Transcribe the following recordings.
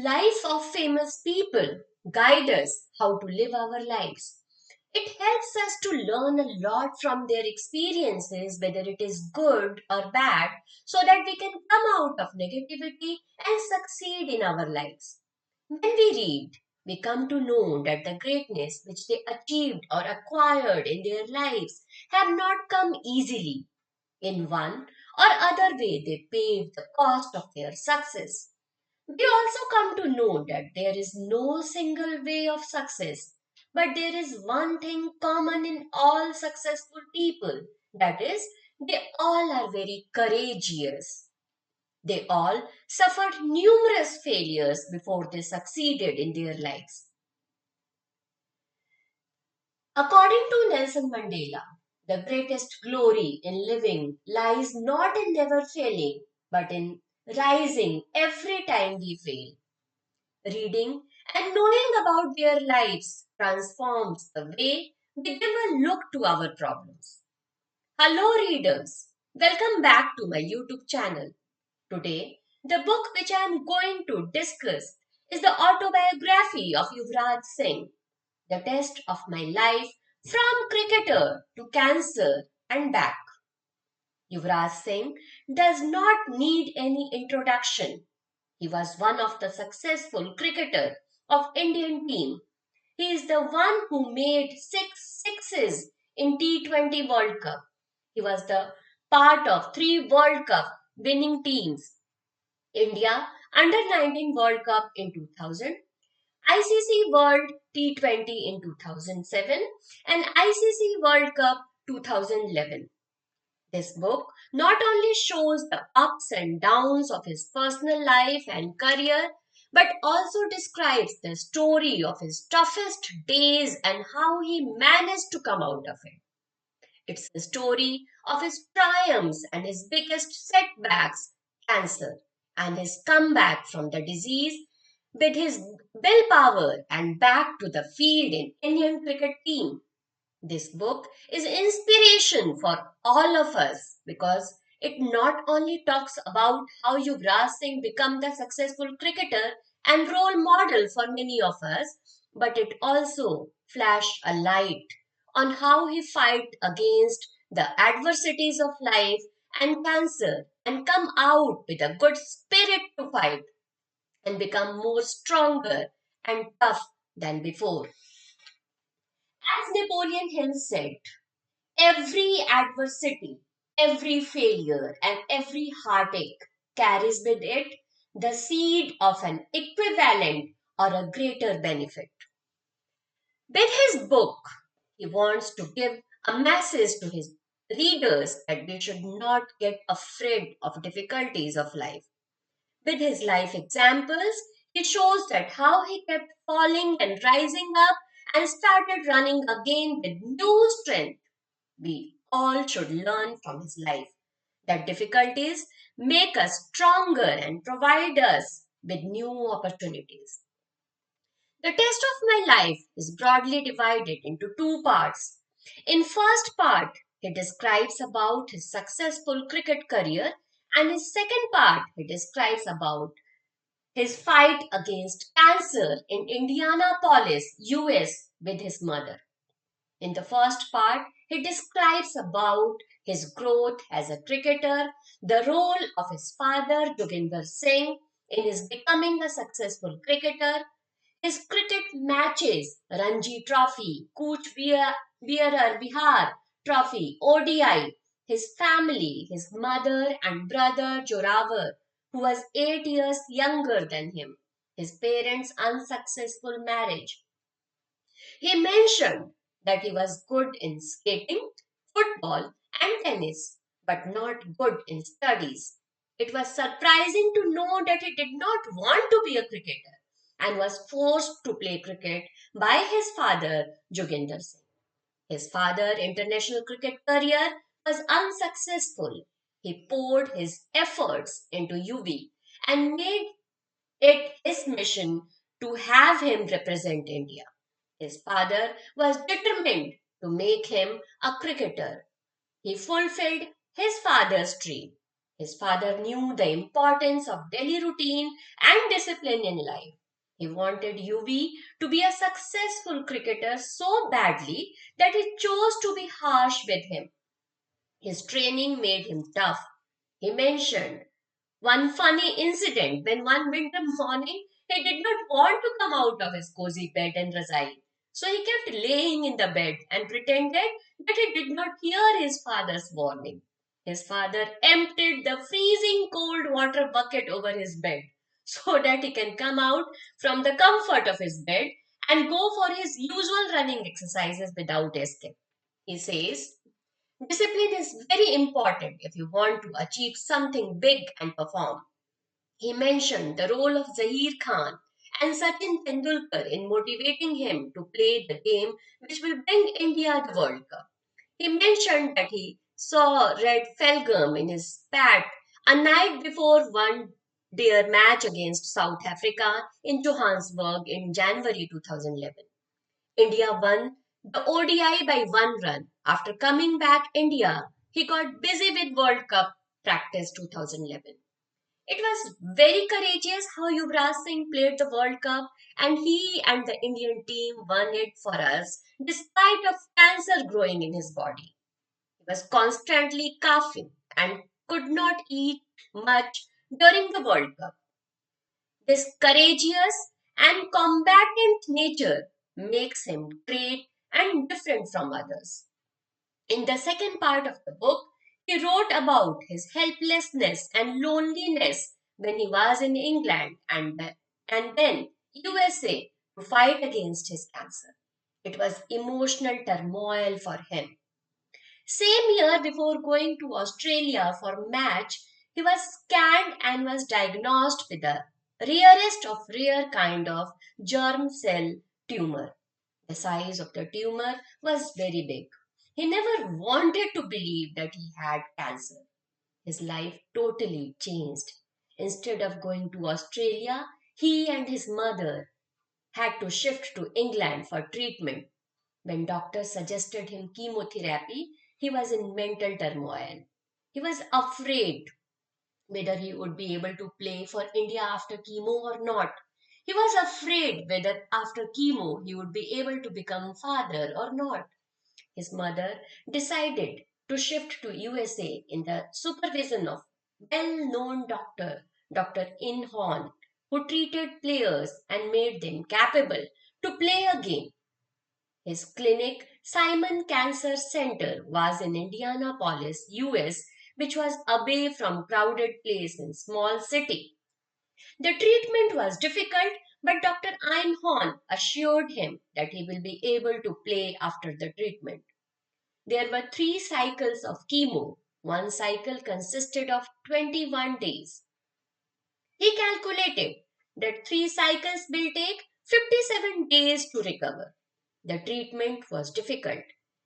Life of famous people guide us how to live our lives. It helps us to learn a lot from their experiences, whether it is good or bad, so that we can come out of negativity and succeed in our lives. When we read, we come to know that the greatness which they achieved or acquired in their lives have not come easily. In one or other way, they paved the cost of their success. We also come to know that there is no single way of success, but there is one thing common in all successful people, that is, they all are very courageous. They all suffered numerous failures before they succeeded in their lives. According to Nelson Mandela, the greatest glory in living lies not in never failing, but in rising every time we fail. Reading and knowing about their lives transforms the way we never look to our problems. Hello, readers. Welcome back to my YouTube channel. Today, the book which I am going to discuss is the autobiography of Yuvraj Singh, The Test of My Life from Cricketer to Cancer and Back. Yuvraj Singh does not need any introduction. He was one of the successful cricketer of Indian team. He is the one who made six sixes in T20 World Cup. He was the part of three World Cup winning teams. India Under 19 World Cup in 2000, ICC World T20 in 2007 and ICC World Cup 2011. This book not only shows the ups and downs of his personal life and career, but also describes the story of his toughest days and how he managed to come out of it. It's the story of his triumphs and his biggest setbacks, cancer, and his comeback from the disease with his willpower and back to the field in Indian cricket team. This book is inspiration for all of us because it not only talks about how Yuvraj Singh became the successful cricketer and role model for many of us, but it also flash a light on how he fight against the adversities of life and cancer and come out with a good spirit to fight and become more stronger and tough than before. As Napoleon Hill said, every adversity, every failure, and every heartache carries with it the seed of an equivalent or a greater benefit. With his book, he wants to give a message to his readers that we should not get afraid of difficulties of life. With his life examples, he shows that how he kept falling and rising up and started running again with new strength. We all should learn from his life that difficulties make us stronger and provide us with new opportunities. The test of my life is broadly divided into two parts. In first part, he describes about his successful cricket career, and in second part, he describes about his fight against cancer in Indianapolis, US with his mother. In the first part, he describes about his growth as a cricketer, the role of his father Joginder Singh in his becoming a successful cricketer, his cricket matches, Ranji Trophy, Bearer Bihar Trophy, ODI, his family, his mother and brother Joravar, who was 8 years younger than him, his parents' unsuccessful marriage. He mentioned that he was good in skating, football, and tennis, but not good in studies. It was surprising to know that he did not want to be a cricketer and was forced to play cricket by his father, Joginder Singh. His father's international cricket career was unsuccessful. He poured his efforts into UV and made it his mission to have him represent India. His father was determined to make him a cricketer. He fulfilled his father's dream. His father knew the importance of daily routine and discipline in life. He wanted UV to be a successful cricketer so badly that he chose to be harsh with him. His training made him tough. He mentioned one funny incident when one winter morning he did not want to come out of his cozy bed and resign. So he kept laying in the bed and pretended that he did not hear his father's warning. His father emptied the freezing cold water bucket over his bed so that he can come out from the comfort of his bed and go for his usual running exercises without escape. He says, discipline is very important if you want to achieve something big and perform. He mentioned the role of Zahir Khan and Sachin Tendulkar in motivating him to play the game which will bring India the World Cup. He mentioned that he saw red felgum in his pat a night before one their match against South Africa in Johannesburg in January 2011. India won the ODI by 1 run. After coming back India, he got busy with World Cup practice 2011. It was very courageous how Yuvraj Singh played the World Cup and he and the Indian team won it for us despite of cancer growing in his body. He was constantly coughing and could not eat much during the World Cup. This courageous and combatant nature makes him great and different from others. In the second part of the book, he wrote about his helplessness and loneliness when he was in England and then USA to fight against his cancer. It was emotional turmoil for him. Same year before going to Australia for match, he was scanned and was diagnosed with the rarest of rare kind of germ cell tumor. The size of the tumor was very big. He never wanted to believe that he had cancer. His life totally changed. Instead of going to Australia, he and his mother had to shift to England for treatment. When doctors suggested him chemotherapy, he was in mental turmoil. He was afraid whether he would be able to play for India after chemo or not. He was afraid whether after chemo he would be able to become father or not. His mother decided to shift to USA in the supervision of well-known Dr. In Horn, who treated players and made them capable to play a game. His clinic, Simon Cancer Center, was in Indianapolis, US, which was away from crowded place in small city. The treatment was difficult, but Dr. Einhorn assured him that he will be able to play after the treatment. There were 3 cycles of chemo. One cycle consisted of 21 days. He calculated that 3 cycles will take 57 days to recover. The treatment was difficult.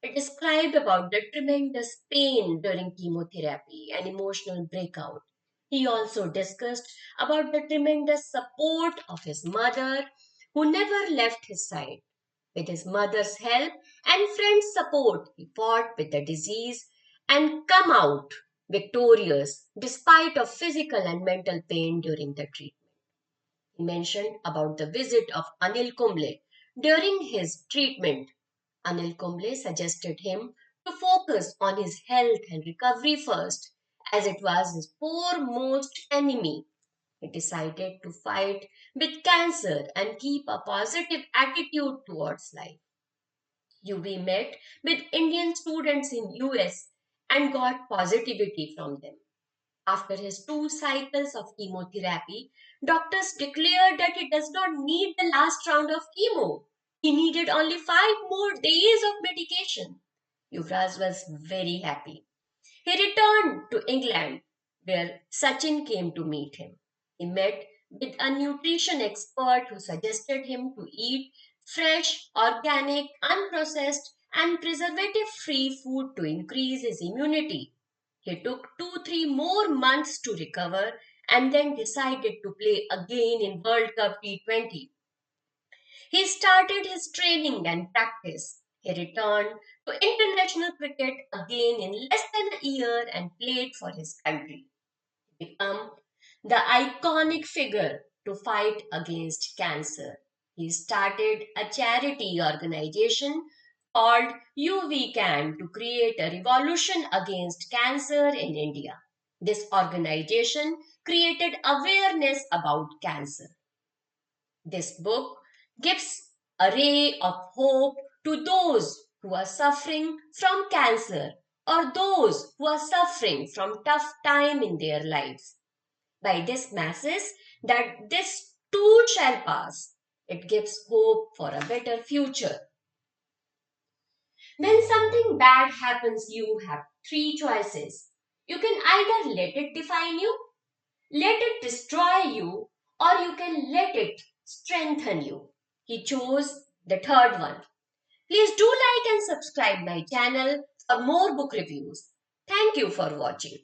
It described about the tremendous pain during chemotherapy and emotional breakout. He also discussed about the tremendous support of his mother, who never left his side. With his mother's help and friends' support, he fought with the disease and come out victorious despite of physical and mental pain during the treatment. He mentioned about the visit of Anil Kumble during his treatment. Anil Kumble suggested him to focus on his health and recovery first, as it was his foremost enemy. He decided to fight with cancer and keep a positive attitude towards life. UV met with Indian students in US and got positivity from them. After his 2 cycles of chemotherapy, doctors declared that he does not need the last round of chemo. He needed only 5 more days of medication. Yuvraj was very happy. He returned to England where Sachin came to meet him. He met with a nutrition expert who suggested him to eat fresh, organic, unprocessed, and preservative free food to increase his immunity. He took 2-3 more months to recover and then decided to play again in World Cup T20. He started his training and practice. He returned to international cricket again in less than a year and played for his country. become the iconic figure to fight against cancer. He started a charity organization called UV Can to create a revolution against cancer in India. This organization created awareness about cancer. This book gives a ray of hope to those who are suffering from cancer or those who are suffering from tough time in their lives. By this message that this too shall pass, it gives hope for a better future. When something bad happens, you have three choices. You can either let it define you, let it destroy you, or you can let it strengthen you. He chose the third one. Please do like and subscribe my channel for more book reviews. Thank you for watching.